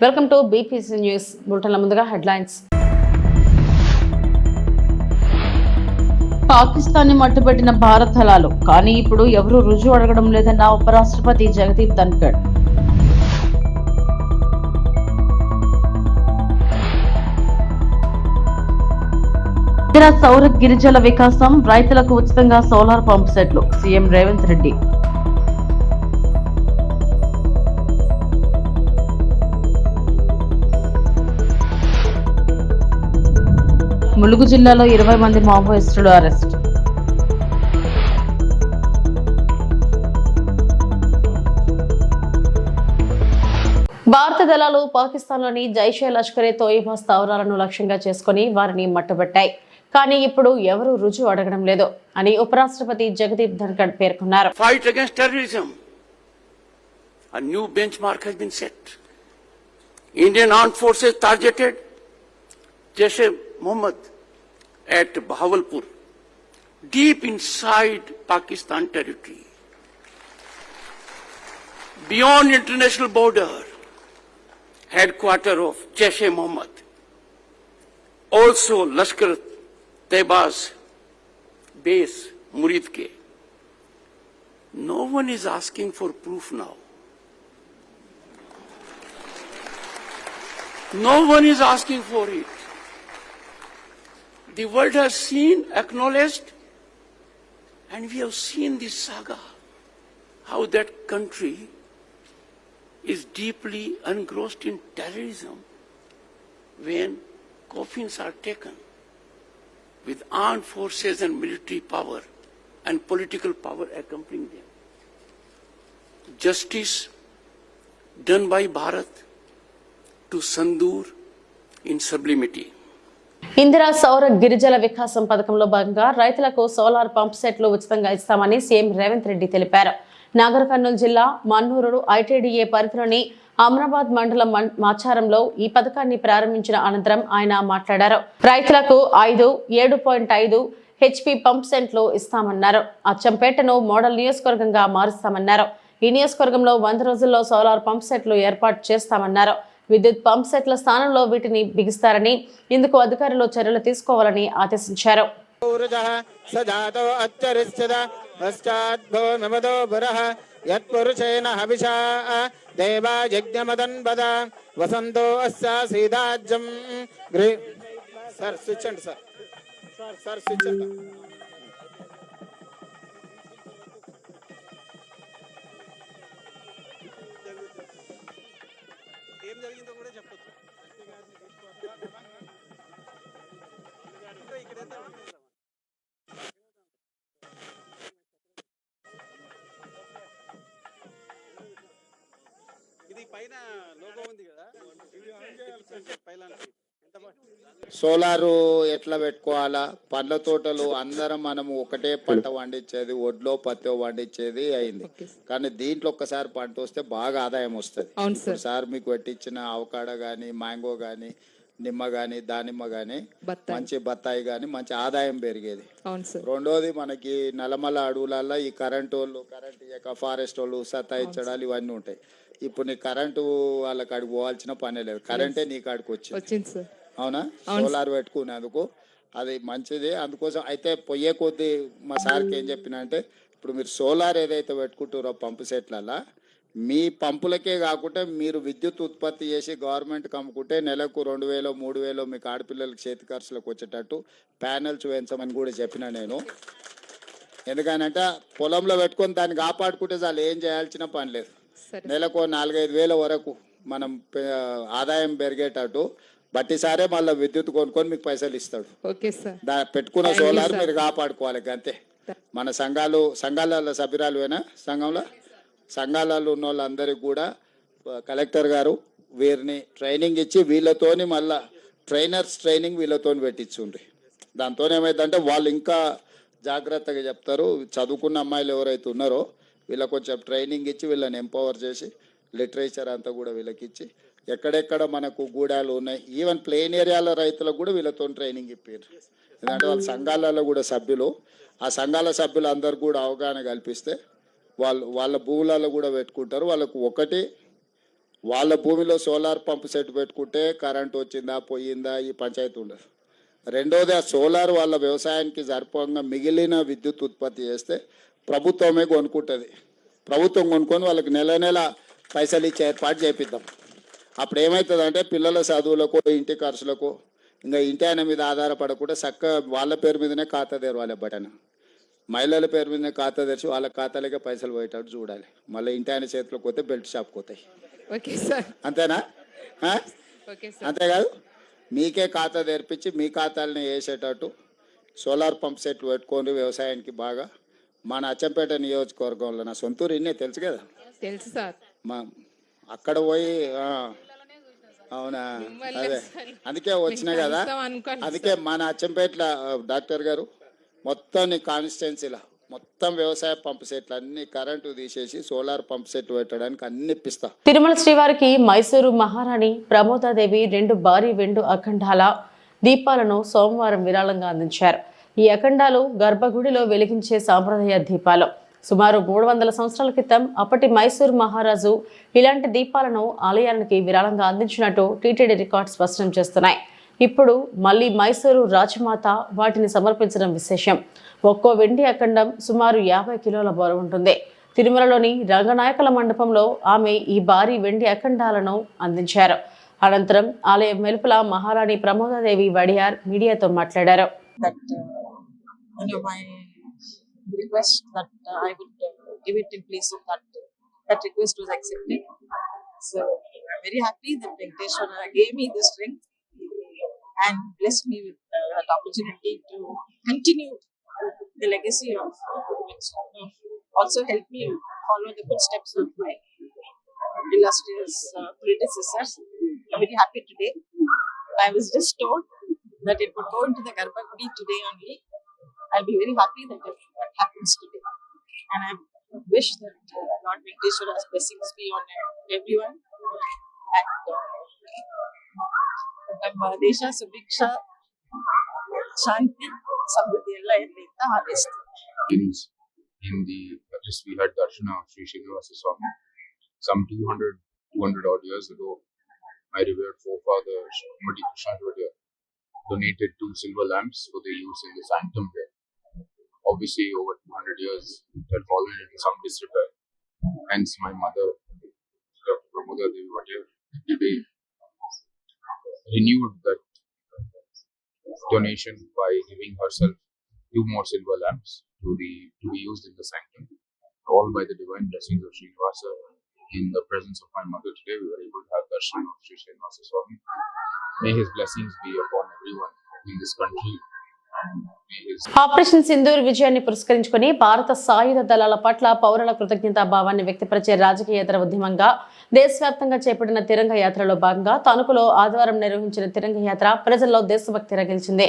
Welcome to BPC news బులెటిన్ల ముందుగా headlines. Pakistan ని మట్టుబెట్టిన భారత్ దళాలు, కానీ ఇప్పుడు ఎవరూ రుజువు అడగడం లేదన్న ఉపరాష్ట్రపతి జగదీప్ ధన్కర్. సౌర గిరిజల వికాసం, రైతులకు ఉచితంగా సోలార్ పంప్ సెట్లు, సీఎం రేవంత్ రెడ్డి. ములుగు జిల్లాలో 20 మంది మావోయిస్టులు అరెస్ట్. భారత దళాలు పాకిస్తాన్లోని జైషే లష్కరే తోయిబా స్థావరాలను లక్ష్యంగా చేసుకుని వారిని మట్టుబెట్టాయి. కానీ ఇప్పుడు ఎవరూ రుజువు అడగడం లేదు అని ఉపరాష్ట్రపతి జగదీప్ ధన్కర్ పేర్కొన్నారు. Fight against terrorism. A new benchmark has been set. Indian armed forces targeted Jaish-e-Mohammed at Bahawalpur, deep inside Pakistan territory, beyond international border, headquarter of Jaish-e-Mohammed. Also Lashkar-e-Taiba's base, Murid ke. No one is asking for proof now. No one is asking for it. The world has seen, acknowledged, and we have seen this saga, how that country is deeply engrossed in terrorism when coffins are taken with armed forces and military power and political power accompanying them. Justice done by Bharat to Sandur in sublimity. Indira సౌర గిరిజల వికాసం పథకంలో భాగంగా రైతులకు solar pump సెట్లు ఉచితంగా ఇస్తామని CM Revanth Reddy తెలిపారు. నాగర్ కర్నూలు జిల్లా మన్నూరు ఐటీడీఏ పరిధిలోని అమరాబాద్ మండలం మాచారంలో ఈ పథకాన్ని ప్రారంభించిన అనంతరం ఆయన మాట్లాడారు. రైతులకు 7.5 హెచ్పీ పంప్ సెట్లు ఇస్తామన్నారు. అచ్చంపేటను మోడల్ నియోజకవర్గంగా మారుస్తామన్నారు. ఈ నియోజకవర్గంలో 100 రోజుల్లో సోలార్ పంప్ సెట్లు ఏర్పాటు చేస్తామన్నారు. విద్యుత్ పంప్ సెట్ల స్థానంలో వీటిని బిగిస్తారని, ఇందుకు అధికారులు చర్యలు తీసుకోవాలని ఆదేశించారు. ఏం జరిగిందో కూడా చెప్పొచ్చు. ఇది పైన లోగో ఉంది కదా, సోలారు ఎట్లా పెట్టుకోవాలా, పండ్ల తోటలు అందరం మనము ఒకటే పంట పండించేది, ఒడ్లో పత్తి పండించేది అయింది. కానీ దీంట్లో ఒక్కసారి పంట వస్తే బాగా ఆదాయం వస్తుంది. ఒకసారి మీకు పెట్టించిన అవకాడో గానీ, మ్యాంగో గానీ, నిమ్మ గానీ, దానిమ్మ గానీ, మంచి బత్తాయి గానీ మంచి ఆదాయం పెరిగేది. రెండోది, మనకి నల్లమల్ల అడవులలో ఈ కరెంట్ వాళ్ళు, కరెంట్ ఇయ్యక ఫారెస్ట్ వాళ్ళు సతాయించడాలు ఇవన్నీ ఉంటాయి. ఇప్పుడు నీ కరెంటు వాళ్ళ కాడికి పోవాల్సిన పనే లేదు, కరెంటే నీ కాడికి వచ్చింది. అవునా? సోలార్ పెట్టుకునేందుకు అది మంచిది. అందుకోసం అయితే పొయ్యే కొద్దీ మా సార్కి ఏం చెప్పిన అంటే, ఇప్పుడు మీరు సోలార్ ఏదైతే పెట్టుకుంటారో పంపు సెట్లలో, మీ పంపులకే కాకుండా మీరు విద్యుత్ ఉత్పత్తి చేసి గవర్నమెంట్కి అమ్ముకుంటే నెలకు 2000 3000 మీకు ఆడపిల్లలకి చేతి ఖర్చులకు వచ్చేటట్టు ప్యానెల్స్ వేయించమని కూడా చెప్పిన నేను. ఎందుకనంటే పొలంలో పెట్టుకొని దాన్ని కాపాడుకుంటే చాలు, ఏం చేయాల్సిన పని లేదు. నెలకు 4-5 వేల వరకు మనం ఆదాయం పెరిగేటట్టు బట్టిసారే మళ్ళీ విద్యుత్ కొనుక్కొని మీకు పైసలు ఇస్తాడు. పెట్టుకున్న సోలార్ మీరు కాపాడుకోవాలి అంతే. మన సంఘాలలో సభ్యురాలువేనా, సంఘాలలో ఉన్న వాళ్ళందరికీ కూడా కలెక్టర్ గారు వీరిని ట్రైనింగ్ ఇచ్చి వీళ్ళతోని మళ్ళా ట్రైనర్స్ ట్రైనింగ్ వీళ్ళతో పెట్టించుండ్రి. దాంతో ఏమైందంటే వాళ్ళు ఇంకా జాగ్రత్తగా చెప్తారు. చదువుకున్న అమ్మాయిలు ఎవరైతే ఉన్నారో వీళ్ళకి కొంచెం ట్రైనింగ్ ఇచ్చి వీళ్ళని ఎంపవర్ చేసి లిటరేచర్ అంతా కూడా వీళ్ళకి ఇచ్చి, ఎక్కడెక్కడ మనకు గూడాలు ఉన్నాయి, ఈవెన్ ప్లెయిన్ ఏరియాల రైతులకు కూడా వీళ్ళతో ట్రైనింగ్ ఇప్పారు. ఎందుకంటే వాళ్ళ సంఘాలలో కూడా సభ్యులు, ఆ సంఘాల సభ్యులందరూ కూడా అవగాహన కల్పిస్తే వాళ్ళ భూములలో కూడా పెట్టుకుంటారు. వాళ్ళకు ఒకటి వాళ్ళ భూమిలో సోలార్ పంప్ సెట్ పెట్టుకుంటే కరెంట్ వచ్చిందా పోయిందా ఈ పంచాయతీ ఉండదు. రెండోది ఆ సోలార్ వాళ్ళ వ్యవసాయానికి సరిపోగా మిగిలిన విద్యుత్ ఉత్పత్తి చేస్తే ప్రభుత్వమే కొనుక్కుంటుంది. ప్రభుత్వం కొనుక్కొని వాళ్ళకి నెల నెల పైసలు ఇచ్చే ఏర్పాటు చేపిద్దాం. అప్పుడు ఏమవుతుందంటే పిల్లల చదువులకు ఇంటి ఖర్చులకు ఇంకా ఇంటి ఆయన మీద ఆధారపడకుండా చక్కగా వాళ్ళ పేరు మీదనే ఖాతా తెరవాలి. బటన్ మహిళల పేరు మీదనే ఖాతా తెరిచి వాళ్ళ ఖాతాలకే పైసలు పోయేటట్టు చూడాలి. మళ్ళీ ఇంటి ఆయన చేతిలోకి పోతే బెల్ట్ షాప్కి పోతాయి. Okay sir. అంతేనా? Okay sir. అంతేకాదు మీకే ఖాతా తెరిపించి మీ ఖాతాలని వేసేటట్టు సోలార్ పంప్ సెట్లు పెట్టుకొని వ్యవసాయానికి బాగా మన అచ్చంపేట నియోజకవర్గంలో నా సొంతూరు ఇన్నే తెలుసు కదా. తెలుసు సార్. మా అక్కడ పోయి అవునా అదే అందుకే వచ్చినా కదా. అందుకే మన అచ్చంపేటలో డాక్టర్ గారు మొత్తం నీ కాన్స్టిట్యున్సీలో మొత్తం వ్యవసాయ పంప్ సెట్లు అన్ని కరెంటు తీసేసి సోలార్ పంప్ సెట్ పెట్టడానికి అన్ని ఇప్పిస్తా. తిరుమల శ్రీవారికి మైసూరు మహారాణి ప్రమోదాదేవి 2 భారీ వెండు అఖండాల దీపాలను సోమవారం విరాళంగా అందించారు. ఈ అఖండాలు గర్భగుడిలో వెలిగించే సాంప్రదాయ దీపాలు. సుమారు 300 సంవత్సరాల క్రితం అప్పటి మైసూరు మహారాజు ఇలాంటి దీపాలను ఆలయానికి విరాళంగా అందించినట్టు టీటీడీ రికార్డు స్పష్టం చేస్తున్నాయి. ఇప్పుడు మళ్ళీ మైసూరు రాజమాత వాటిని సమర్పించడం విశేషం. ఒక్కో వెండి అఖండం సుమారు 50 కిలోల బరువు ఉంటుంది. తిరుమలలోని రంగనాయకుల మండపంలో ఆమె ఈ భారీ వెండి అఖండాలను అందించారు. అనంతరం ఆలయం వెలుపల మహారాణి ప్రమోదాదేవి వడియార్ మీడియాతో మాట్లాడారు. Request that I would give it in place of that request was accepted. So I'm very happy that Venkateshwara gave me the strength and blessed me with that opportunity to continue the legacy of also help me follow the footsteps of my illustrious predecessors. I'm very happy today. I was just told that it would go into the Garbhagudi today only. I'll be very happy that that happens today. And I wish that Lord Venkateshwara's blessings be on everyone. And Desha Subiksha Shanti Samruddhi ella irli harvest. In the just we had Darshana of Sri Srinivasa Swami some 200 odd years ago. My revered forefather Mati Krishna Jodhia donated 2 silver lamps for their use in the sanctum there. Obviously, over 200 years, it had fallen into some disrepair. Hence, my mother, Dr. Pramodadevi Vadiyar, today renewed that donation by giving herself 2 more silver lamps to be used in the sanctum. All by the divine blessings of Srinivasa. In the presence of my mother today, we were able to have darshan of Sri Srinivasa Swami. May his blessings be upon everyone in this country. Operation Sindoor విజయాన్ని పురస్కరించుకుని భారత సాయుధ దళాల పట్ల పౌరుల కృతజ్ఞతా భావాన్ని వ్యక్తపరిచే రాజకీయేతర ఉద్యమంగా దేశవ్యాప్తంగా చేపట్టిన తిరంగ యాత్రలో భాగంగా తణుకులో ఆదివారం నిర్వహించిన తిరంగ యాత్ర ప్రజల్లో దేశభక్తి రగిల్చింది.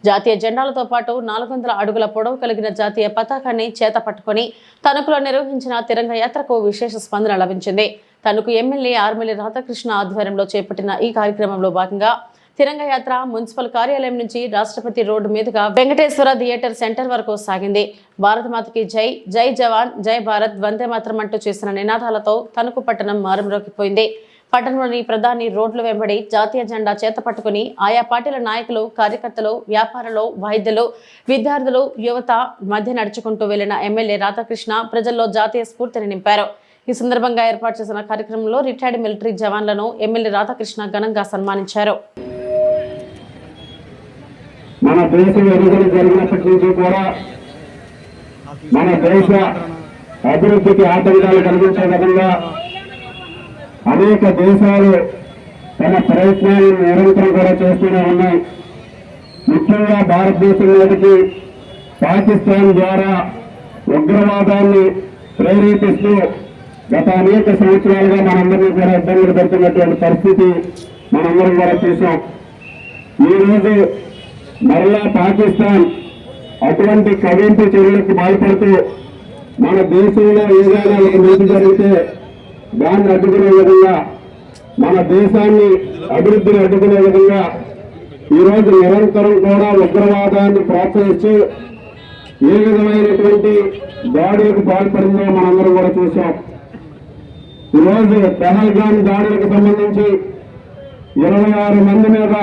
జాతీయ జెండాలతో పాటు 400 అడుగుల పొడవు కలిగిన జాతీయ పతాకాన్ని చేత పట్టుకుని తణుకులో నిర్వహించిన తిరంగ యాత్రకు విశేష స్పందన లభించింది. తణుకు ఎమ్మెల్యే ఆర్మిలి రాధాకృష్ణ ఆధ్వర్యంలో చేపట్టిన ఈ కార్యక్రమంలో భాగంగా తిరంగ యాత్ర మున్సిపల్ కార్యాలయం నుంచి రాష్ట్రపతి రోడ్డు మీదుగా వెంకటేశ్వర థియేటర్ సెంటర్ వరకు సాగింది. భారత మాతకి జై, జై జవాన్, జై భారత్, వందే మాతరం అంటూ చేసిన నినాదాలతో తణుకు పట్టణం మారుమ్రోగిపోయింది. పట్టణంలోని ప్రధాని రోడ్ల వెంబడి జాతీయ జెండా చేత పట్టుకుని ఆయా పార్టీల నాయకులు, కార్యకర్తలు, వ్యాపారులు, వైద్యులు, విద్యార్థులు, యువత మధ్య నడుచుకుంటూ వెళ్లిన ఎమ్మెల్యే రాధాకృష్ణ ప్రజల్లో జాతీయ స్ఫూర్తిని నింపారు. ఈ సందర్భంగా ఏర్పాటు చేసిన కార్యక్రమంలో రిటైర్డ్ మిలిటరీ జవాన్లను ఎమ్మెల్యే రాధాకృష్ణ ఘనంగా సన్మానించారు. మన దేశ ఎదుగుదల జరిగినప్పటి నుంచి కూడా మన దేశ అభివృద్ధికి ఆటంకాలు కలిగించే విధంగా అనేక దేశాలు తమ ప్రయత్నాలను నిరంతరం కూడా చేస్తూనే ఉన్నాయి. ముఖ్యంగా భారతదేశం మీదకి పాకిస్తాన్ ద్వారా ఉగ్రవాదాన్ని ప్రేరేపిస్తూ గత అనేక సంవత్సరాలుగా మనందరినీ కూడా ఇబ్బందులు పెడుతున్నటువంటి పరిస్థితి మనందరం కూడా చూసాం. ఈరోజు మరలా పాకిస్తాన్ అటువంటి కవింపు చర్యలకు పాల్పడుతూ మన దేశంలో ఏదైనా ఒక నీతి జరిగితే దాన్ని అడ్డుకునే విధంగా, మన దేశాన్ని అభివృద్ధిని అడ్డుకునే విధంగా ఈరోజు నిరంతరం కూడా ఉగ్రవాదాన్ని ప్రోత్సహిస్తూ ఏ విధమైనటువంటి దాడులకు పాల్పడిందో మనందరం కూడా చూసాం. ఈరోజు పహల్గామ్ దాడులకు సంబంధించి 26 మంది మీద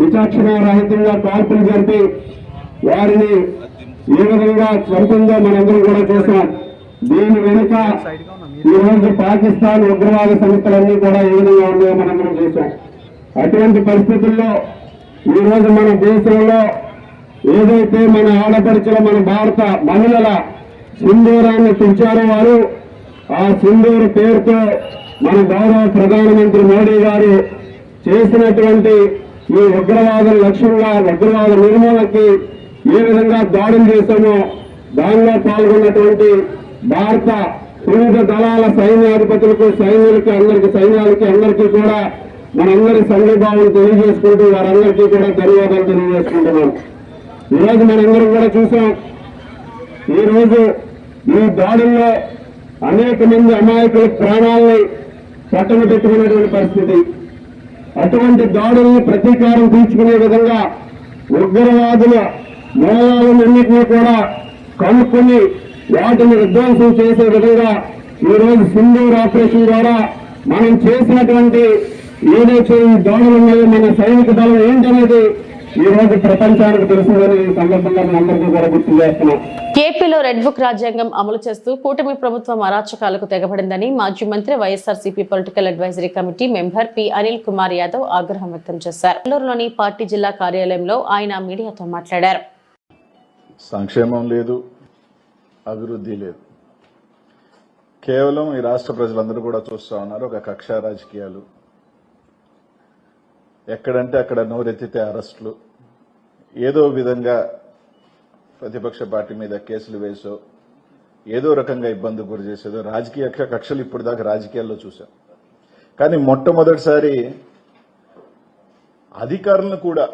విచక్షణ రహితంగా కాల్పులు జరిపి వారిని ఏ విధంగా చంపిందో మనందరం కూడా చూసాం. దీని వెనుక ఈరోజు పాకిస్తాన్ ఉగ్రవాద సంస్థలన్నీ కూడా ఏ విధంగా ఉన్నాయో మనందరం చూసాం. అటువంటి పరిస్థితుల్లో ఈరోజు మన దేశంలో ఏదైతే మన ఆడపడుచుల మన భారత మహిళల సింధూరాన్ని తుంచారో వారు, ఆ సింధూరు పేరుతో మన గౌరవ ప్రధానమంత్రి మోడీ గారు చేసినటువంటి ఈ ఉగ్రవాద లక్ష్యంగా ఉగ్రవాద నిర్మూలనకి ఏ విధంగా దాడులు చేశామో దానిలో పాల్గొన్నటువంటి భారత త్రివిధ దళాల సైన్యాధిపతులకు సైన్యాలకి అందరికీ కూడా మనందరి సంఘీభావం తెలియజేసుకుంటూ వారందరికీ కూడా ధన్యవాదాలు తెలియజేసుకుంటున్నాం. ఈరోజు మనందరం కూడా చూసాం. ఈరోజు ఈ దాడుల్లో అనేక మంది అమాయకుల ప్రాణాలని పట్టణ పెట్టుకున్నటువంటి పరిస్థితి. అటువంటి దాడుల్ని ప్రతీకారం తీర్చుకునే విధంగా ఉగ్రవాదుల మూలాలన్నింటినీ కూడా కనుక్కొని వాటిని విధ్వంసం చేసే విధంగా ఈరోజు సింధూర్ ఆపరేషన్ ద్వారా మనం చేసినటువంటి ఏదైతే ఈ దాడులు ఉన్నాయో మన సైనిక దళం ఏంటనేది ఈ రోజు ప్రపంచానికి తెలుస్తుందని ఈ సందర్భంగా మనందరికీ కూడా గుర్తు చేస్తున్నాం. ఏపీలో రెడ్ బుక్ రాజ్యాంగం అమలు చేస్తూ కూటమి ప్రభుత్వం అరాచకాలకు తెగబడిందని మాజీ మంత్రి YSRCP political advisory committee member P Anil Kumar Yadav ఆగ్రహం వ్యక్తం చేశారు. నెల్లూరులోని పార్టీ జిల్లా కార్యాలయంలో ఆయన మీడియాతో మాట్లాడారు. సంక్షేమం లేదు, అభివృద్ధి లేదు. కేవలం ఈ రాష్ట్ర ప్రజలందరూ కూడా చూస్తా ఉన్నారు ఒక కక్ష రాజకీయాలు. ఎక్కడంటే అక్కడ నోరెత్తితే అరెస్టులు, ఏదో విధంగా ప్రతిపక్ష పార్టీ మీద కేసులు వేసో ఏదో రకంగా ఇబ్బంది గురి చేసేదో రాజకీయ కక్షలు ఇప్పుడు దాకా రాజకీయాల్లో చూసాం. కానీ మొట్టమొదటిసారి అధికారులను కూడా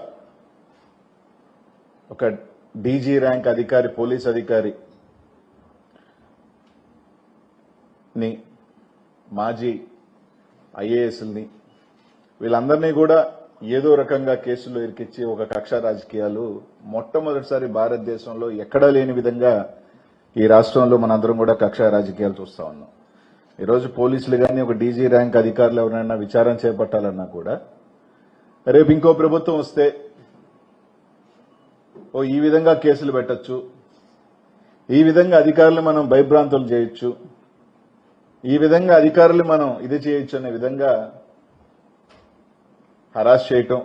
ఒక డీజీ ర్యాంక్ అధికారి, పోలీస్ అధికారి ని, మాజీ ఐఏఎస్ని వీళ్ళందరినీ కూడా ఏదో రకంగా కేసులు ఇరికిచ్చి ఒక కక్ష రాజకీయాలు మొట్టమొదటిసారి భారతదేశంలో ఎక్కడా లేని విధంగా ఈ రాష్ట్రంలో మనందరం కూడా కక్ష రాజకీయాలు చూస్తా ఉన్నాం. ఈరోజు పోలీసులు కానీ ఒక డీజీ ర్యాంక్ అధికారులు ఎవరైనా విచారణ చేపట్టాలన్నా కూడా రేపు ఇంకో ప్రభుత్వం వస్తే ఈ విధంగా కేసులు పెట్టచ్చు, ఈ విధంగా అధికారులు మనం భయభ్రాంతులు చేయొచ్చు, ఈ విధంగా అధికారులు మనం ఇది చేయొచ్చు అనే విధంగా హరాస్ చేయటం,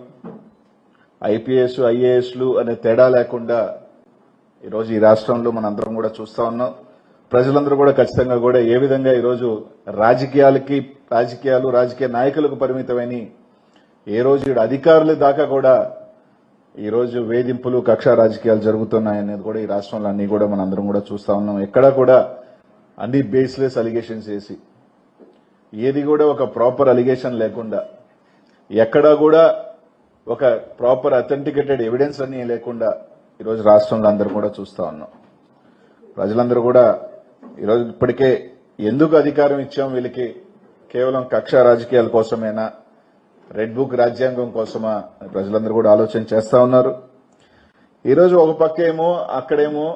ఐపీఎస్ ఐఏఎస్లు అనే తేడా లేకుండా ఈరోజు ఈ రాష్ట్రంలో మనందరం కూడా చూస్తా ఉన్నాం. ప్రజలందరూ కూడా ఖచ్చితంగా కూడా ఏ విధంగా ఈరోజు రాజకీయ నాయకులకు పరిమితమని ఏ రోజు అధికారుల దాకా కూడా ఈరోజు వేధింపులు కక్ష రాజకీయాలు జరుగుతున్నాయనేది కూడా ఈ రాష్ట్రంలో అన్ని కూడా మనందరం కూడా చూస్తా ఉన్నాం. ఎక్కడా కూడా అన్ని బేస్లెస్ అలిగేషన్స్ వేసి ఏది కూడా ఒక ప్రాపర్ అలిగేషన్ లేకుండా, ఎక్కడా కూడా ఒక ప్రాపర్ అథెంటికేటెడ్ ఎవిడెన్స్ అన్ని లేకుండా ఈరోజు రాష్ట్రంలో అందరూ కూడా చూస్తా ఉన్నాం. ప్రజలందరూ కూడా ఈరోజు ఇప్పటికే ఎందుకు అధికారం ఇచ్చాం వీళ్ళకి, కేవలం కక్ష రాజకీయాల కోసమేనా, రెడ్ బుక్ రాజ్యాంగం కోసమా ప్రజలందరూ కూడా ఆలోచన చేస్తా ఉన్నారు. ఈరోజు ఒక పక్కేమో అక్కడేమో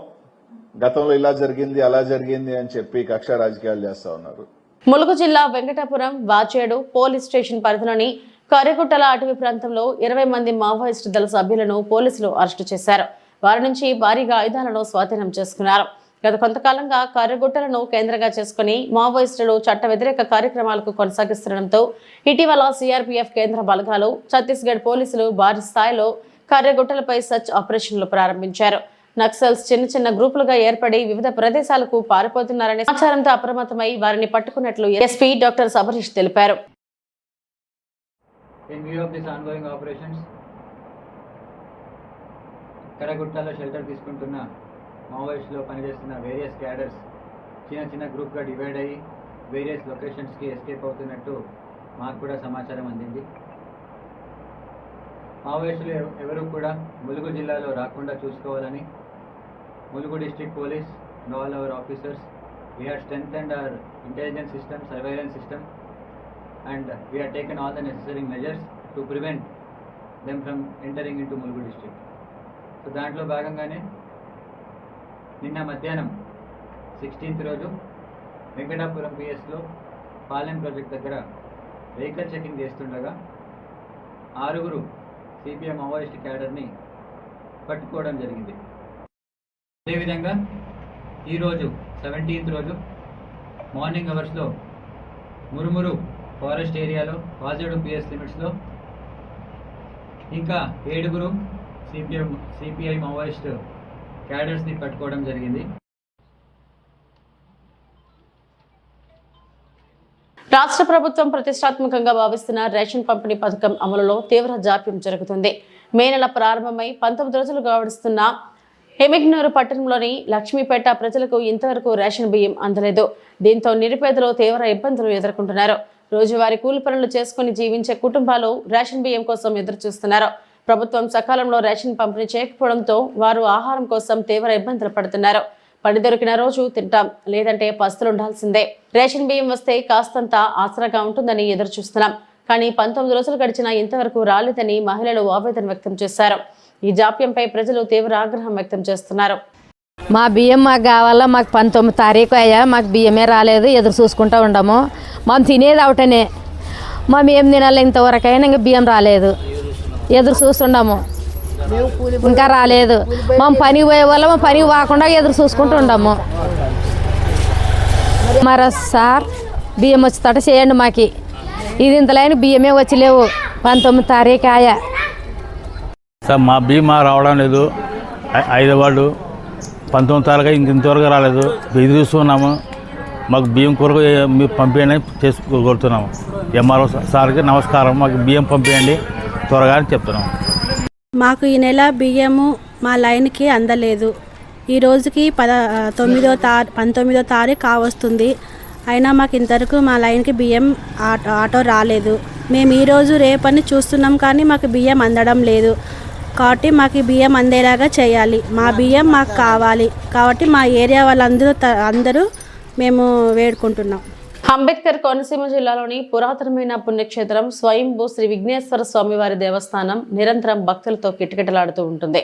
గతంలో ఇలా జరిగింది అలా జరిగింది అని చెప్పి కక్ష రాజకీయాలు చేస్తా ఉన్నారు. ములుగు జిల్లా వెంకటాపురం వాచేడు పోలీస్ స్టేషన్ పరిధిలోని కరిగుట్టల అటవీ ప్రాంతంలో 20 మంది మావోయిస్టు దళ సభ్యులను పోలీసులు అరెస్టు చేశారు. వారి నుంచి భారీగా ఆయుధాలను స్వాధీనం చేసుకున్నారు. గత కొంతకాలంగా కర్రగుట్టలను కేంద్రంగా చేసుకుని మావోయిస్టులు చట్ట వ్యతిరేక కార్యక్రమాలకు కొనసాగిస్తుండటంతో ఇటీవల సిఆర్పీఎఫ్ కేంద్ర బలగాలు, ఛత్తీస్గఢ్ పోలీసులు భారీ స్థాయిలో కర్రగుట్టలపై సర్చ్ ఆపరేషన్లు ప్రారంభించారు. నక్సల్స్ చిన్న గ్రూపులుగా ఏర్పడి వివిధ ప్రదేశాలకు పారిపోతున్నారనే సమాచారంతో అప్రమత్తమై వారిని పట్టుకున్నట్లు ఎస్పీ డాక్టర్ సబరీష్ తెలిపారు. In view of this ongoing operations, కరగుట్టలో షెల్టర్ తీసుకుంటున్న మావోయిస్టులో పనిచేస్తున్న వేరియస్ క్యాడర్స్ చిన్న గ్రూప్గా డివైడ్ అయ్యి వేరియస్ లొకేషన్స్కి ఎస్కేప్ అవుతున్నట్టు మాకు కూడా సమాచారం అందింది. మావోయిస్టులు ఎవరు కూడా ములుగు జిల్లాలో రాకుండా చూసుకోవాలని Mulugu district police and all our officers, we have strengthened our intelligence system, surveillance system, and we have taken all the necessary measures to prevent them from entering into Murugu district. So దాంట్లో భాగంగానే నిన్న మధ్యాహ్నం 16th రోజు Venkatapuram పిఎస్లో Palem project దగ్గర vehicle checking చేస్తుండగా 6 CPM Maoist క్యాడర్ని పట్టుకోవడం జరిగింది. అదేవిధంగా ఈరోజు 17th రోజు మార్నింగ్ అవర్స్లో మురుమురు ఫారెస్ట్ ఏరియాలో వాజేడు పిఎస్ లిమిట్స్లో ఇంకా 7 సిపిఐ మావోయిస్ట్ క్యాడర్స్ని పట్టుకోవడం జరిగింది. రాష్ట్ర ప్రభుత్వం ప్రతిష్టాత్మకంగా భావిస్తున్న రేషన్ పంపిణీ పథకం అమలులో తీవ్ర జాప్యం జరుగుతుంది. మే నెల ప్రారంభమై 19 రోజులు గడుస్తున్న ఎమిగ్నూరు పట్టణంలోని లక్ష్మీపేట ప్రజలకు ఇంతవరకు రేషన్ బియ్యం అందలేదు. దీంతో నిరుపేదలు తీవ్ర ఇబ్బందులు ఎదుర్కొంటున్నారు. రోజువారీ కూలి పనులు చేసుకుని జీవించే కుటుంబాలు రేషన్ బియ్యం కోసం ఎదురుచూస్తున్నారు. ప్రభుత్వం సకాలంలో రేషన్ పంపిణీ చేయకపోవడంతో వారు ఆహారం కోసం తీవ్ర ఇబ్బందులు పడుతున్నారు. పని దొరికిన రోజు తింటాం, లేదంటే పస్తులుండాల్సిందే. రేషన్ బియ్యం వస్తే కాస్తంత ఆసరాగా ఉంటుందని ఎదురు చూస్తున్నాం. కానీ 19 రోజులు గడిచినా ఇంతవరకు రాలేదని మహిళలు ఆవేదన వ్యక్తం చేశారు. ఈ జాప్యంపై ప్రజలు తీవ్ర ఆగ్రహం వ్యక్తం చేస్తున్నారు. మా బియ్యం మాకు కావాలా, మాకు 19 తారీఖు అయ్యా, మాకు బియ్యమే రాలేదు, ఎదురు చూసుకుంటూ ఉండము. మనం తినేది ఒకటనే, మేము ఏం తినాలి, ఇంతవరకైనా ఇంకా బియ్యం రాలేదు, ఎదురు చూస్తుండము, ఇంకా రాలేదు. మేము పనికి పోయే వాళ్ళ మా పనికి పోకుండా ఎదురు చూసుకుంటూ ఉండము. మరి సార్ బియ్యం వచ్చేటట్ట చేయండి మాకి. ఇది ఇంతలేని బియ్యమే వచ్చలేవు, 19 తారీఖు ఆయా. సార్ మా బియ్యం రావడం లేదు. 5వ వార్డు 19 తారీఖు ఇంతవరకు రాలేదు, ఎదురు చూస్తున్నాము. మాకు బియ్యం కొరకు మీరు పంపించండి చేసుకొడుతున్నాము. ఎంఆర్ఓ సార్కి నమస్కారం, మాకు బియ్యం పంపించండి త్వరగా అని చెప్తున్నాము. మాకు ఈ నెల బియ్యము మా లైన్కి అందలేదు. ఈ రోజుకి 19వ తారీఖు కావస్తుంది. అయినా మాకు ఇంతవరకు మా లైన్కి బియ్యం ఆటో రాలేదు. మేము ఈరోజు రేపని చూస్తున్నాం, కానీ మాకు బియ్యం అందడం లేదు. కాబట్టి మాకు బియ్యం అందేలాగా చేయాలి. మా బియ్యం మాకు కావాలి. కాబట్టి మా ఏరియా వాళ్ళందరూ మేము వేడుకుంటున్నాం. అంబేద్కర్ కోనసీమ జిల్లాలోని పురాతనమైన పుణ్యక్షేత్రం స్వయంభూ శ్రీ విఘ్నేశ్వర స్వామివారి దేవస్థానం నిరంతరం భక్తులతో కిటకిటలాడుతూ ఉంటుంది.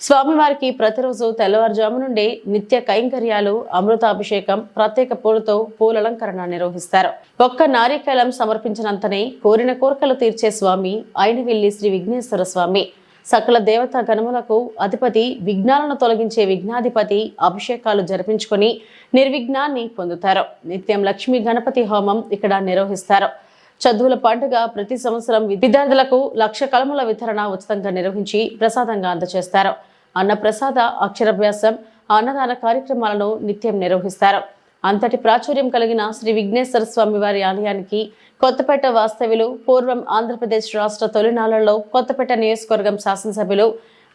స్వామివారికి ప్రతిరోజు తెల్లవారుజాము నుండి నిత్య కైంకర్యాలు, అమృతాభిషేకం, ప్రత్యేక పూలతో పూలలంకరణ నిర్వహిస్తారు. ఒక్క నారికేళం సమర్పించినంతనే కోరిన కోరికలు తీర్చే స్వామి అయినవెల్లి శ్రీ విఘ్నేశ్వర స్వామి. సకల దేవతా గణములకు అధిపతి, విఘ్నాలను తొలగించే విఘ్నాధిపతి. అభిషేకాలు జరిపించుకొని నిర్విఘ్నాన్ని పొందుతారు. నిత్యం లక్ష్మీ గణపతి హోమం ఇక్కడ నిర్వహిస్తారు. చదువుల పండుగ ప్రతి సంవత్సరం విద్యార్థులకు 1,00,000 కలముల వితరణ ఉచితంగా నిర్వహించి ప్రసాదంగా అందజేస్తారు. అన్నప్రసాద, అక్షరాభ్యాసం, అన్నదాన కార్యక్రమాలను నిత్యం నిర్వహిస్తారు. అంతటి ప్రాచుర్యం కలిగిన శ్రీ విఘ్నేశ్వర స్వామి వారి ఆలయానికి కొత్తపేట వాస్తవ్యులు, పూర్వం ఆంధ్రప్రదేశ్ రాష్ట్ర తొలినాళ్లలో కొత్తపేట నియోజకవర్గం శాసనసభ్యులు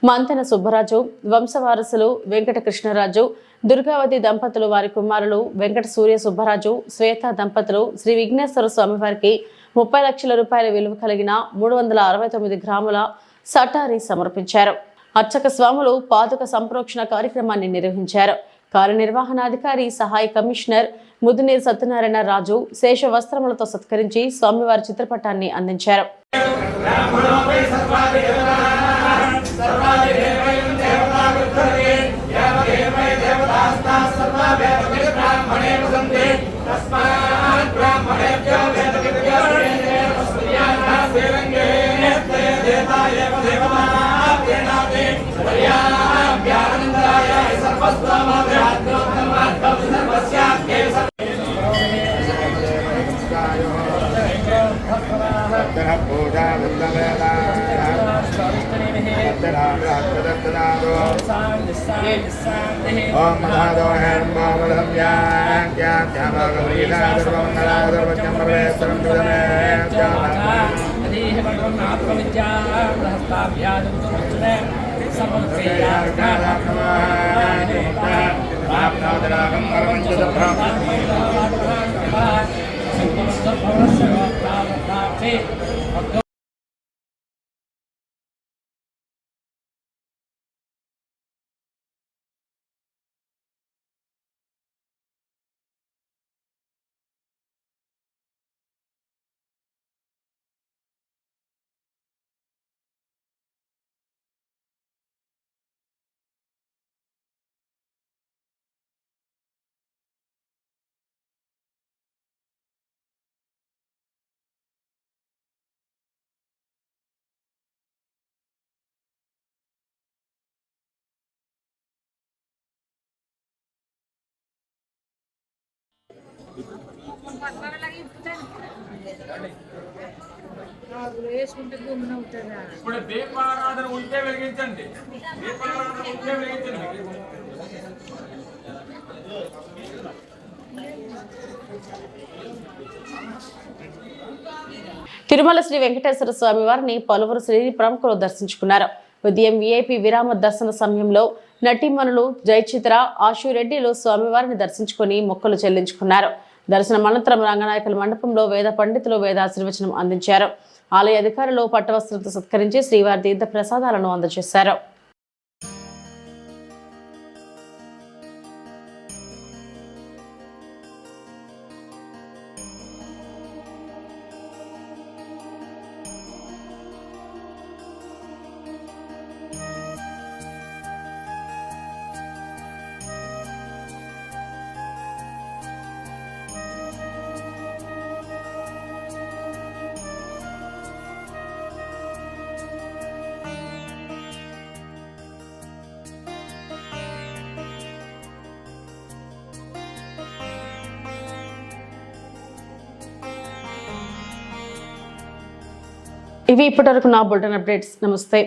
మంతెన సుబ్బరాజు, వంశవారసులు వెంకట కృష్ణరాజు, దుర్గావతి దంపతులు, వారి కుమారులు వెంకట సూర్య సుబ్బరాజు, శ్వేత దంపతులు శ్రీ విఘ్నేశ్వర స్వామి వారికి 30 లక్షల రూపాయల విలువ కలిగిన 369 గ్రాముల సటారి సమర్పించారు. అర్చక స్వాములు పాదుక సంప్రోక్షణ కార్యక్రమాన్ని నిర్వహించారు. కార్యనిర్వహణాధికారి సహాయ కమిషనర్ ముదునీర్ సత్యనారాయణ రాజు శేష వస్త్రములతో సత్కరించి స్వామివారి చిత్రపటాన్ని అందించారు. ఇప్పుడు దీపారాధన ఉంటే వెలిగించండి. దీపారాధన ఉంటే వెలిగించండి. తిరుమల శ్రీ వెంకటేశ్వర స్వామి వారిని పలువురు శ్రీ ప్రముఖులు దర్శించుకున్నారు. ఉదయం విఐపి విరామ దర్శన సమయంలో నటీమణులు జయచిత్ర, ఆశురెడ్డిలు స్వామివారిని దర్శించుకుని మొక్కులు చెల్లించుకున్నారు. దర్శనం అనంతరం రంగనాయకుల మండపంలో వేద పండితులు వేదాశీర్వచనం అందించారు. ఆలయ అధికారులు పట్టవస్త్రంతో సత్కరించి శ్రీవారి తీర్థ ప్రసాదాలను అందజేశారు. ఇవి ఇప్పటివరకు నా బులెటిన్ అప్డేట్స్. నమస్తే.